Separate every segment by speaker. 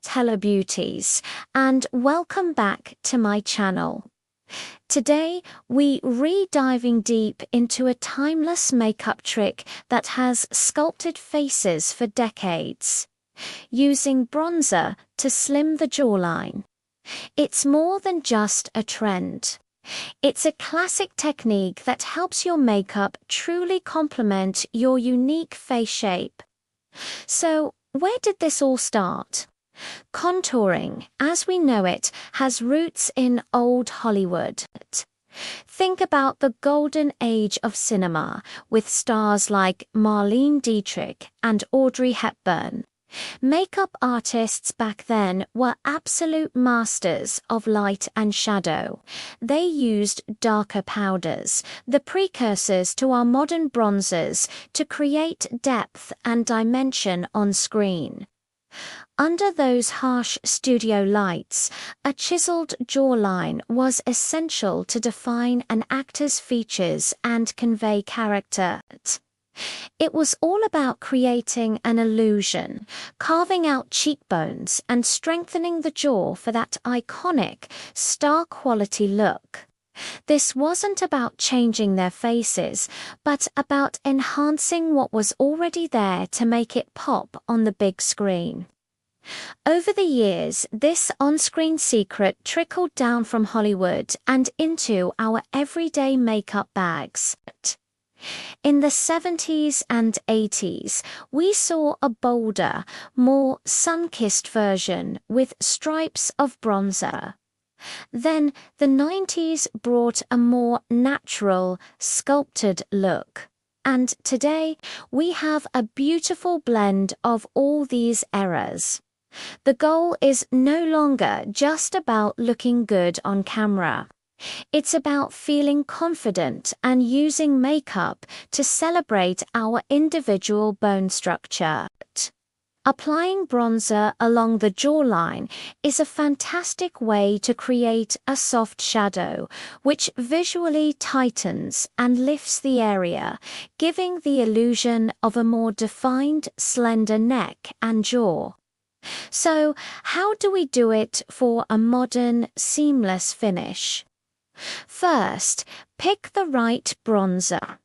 Speaker 1: Hello beauties, and welcome back to my channel. Today we re-diving deep into a timeless makeup trick that has sculpted faces for decades, using bronzer to slim the jawline. It's more than just a trend. It's a classic technique that helps your makeup truly complement your unique face shape. So, where did this all start? Contouring, as we know it, has roots in old Hollywood. Think about the golden age of cinema, with stars like Marlene Dietrich and Audrey Hepburn. Makeup artists back then were absolute masters of light and shadow. They used darker powders, the precursors to our modern bronzers, to create depth and dimension on screen. Under those harsh studio lights, a chiseled jawline was essential to define an actor's features and convey character. It was all about creating an illusion, carving out cheekbones and strengthening the jaw for that iconic, star-quality look. This wasn't about changing their faces, but about enhancing what was already there to make it pop on the big screen. Over the years, this on-screen secret trickled down from Hollywood and into our everyday makeup bags. In the 70s and 80s, we saw a bolder, more sun-kissed version with stripes of bronzer. Then the 90s brought a more natural, sculpted look. And today, we have a beautiful blend of all these eras. The goal is no longer just about looking good on camera. It's about feeling confident and using makeup to celebrate our individual bone structure. Applying bronzer along the jawline is a fantastic way to create a soft shadow, which visually tightens and lifts the area, giving the illusion of a more defined, slender neck and jaw. So, how do we do it for a modern, seamless finish? First, pick the right bronzer.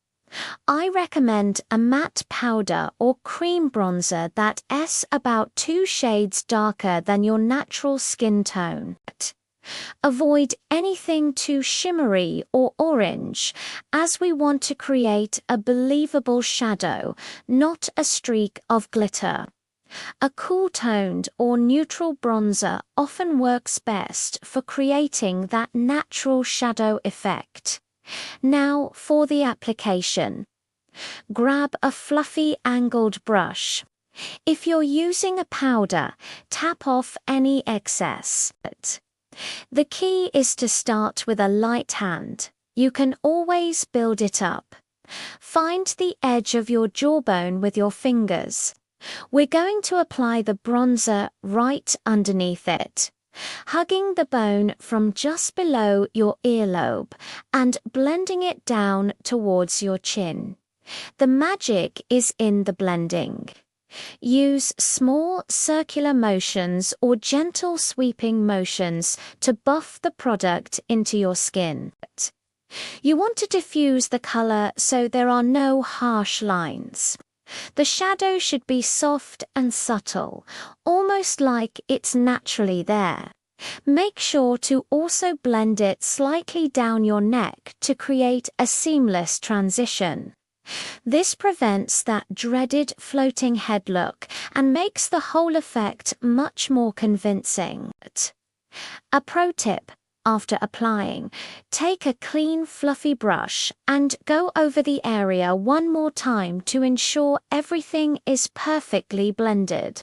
Speaker 1: I recommend a matte powder or cream bronzer that's about 2 shades darker than your natural skin tone. Avoid anything too shimmery or orange, as we want to create a believable shadow, not a streak of glitter. A cool-toned or neutral bronzer often works best for creating that natural shadow effect. Now for the application. Grab a fluffy angled brush. If you're using a powder, tap off any excess. The key is to start with a light hand. You can always build it up. Find the edge of your jawbone with your fingers. We're going to apply the bronzer right underneath it, hugging the bone from just below your earlobe and blending it down towards your chin. The magic is in the blending. Use small circular motions or gentle sweeping motions to buff the product into your skin. You want to diffuse the color so there are no harsh lines. The shadow should be soft and subtle, almost like it's naturally there. Make sure to also blend it slightly down your neck to create a seamless transition. This prevents that dreaded floating head look and makes the whole effect much more convincing. A pro tip: after applying, take a clean, fluffy brush and go over the area one more time to ensure everything is perfectly blended.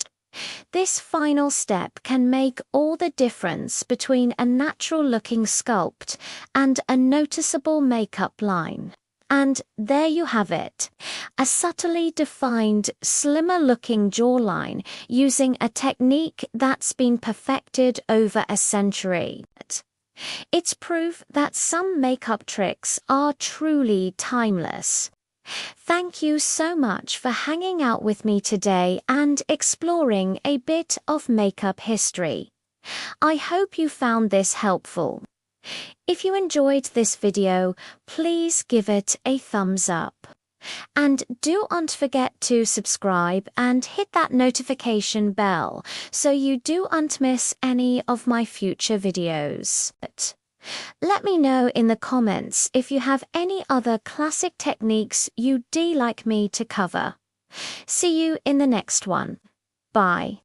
Speaker 1: This final step can make all the difference between a natural-looking sculpt and a noticeable makeup line. And there you have it, a subtly defined, slimmer-looking jawline using a technique that's been perfected over a century. It's proof that some makeup tricks are truly timeless. Thank you so much for hanging out with me today and exploring a bit of makeup history. I hope you found this helpful. If you enjoyed this video, please give it a thumbs up. And don't forget to subscribe and hit that notification bell so you don't miss any of my future videos. Let me know in the comments if you have any other classic techniques you'd like me to cover. See you in the next one. Bye.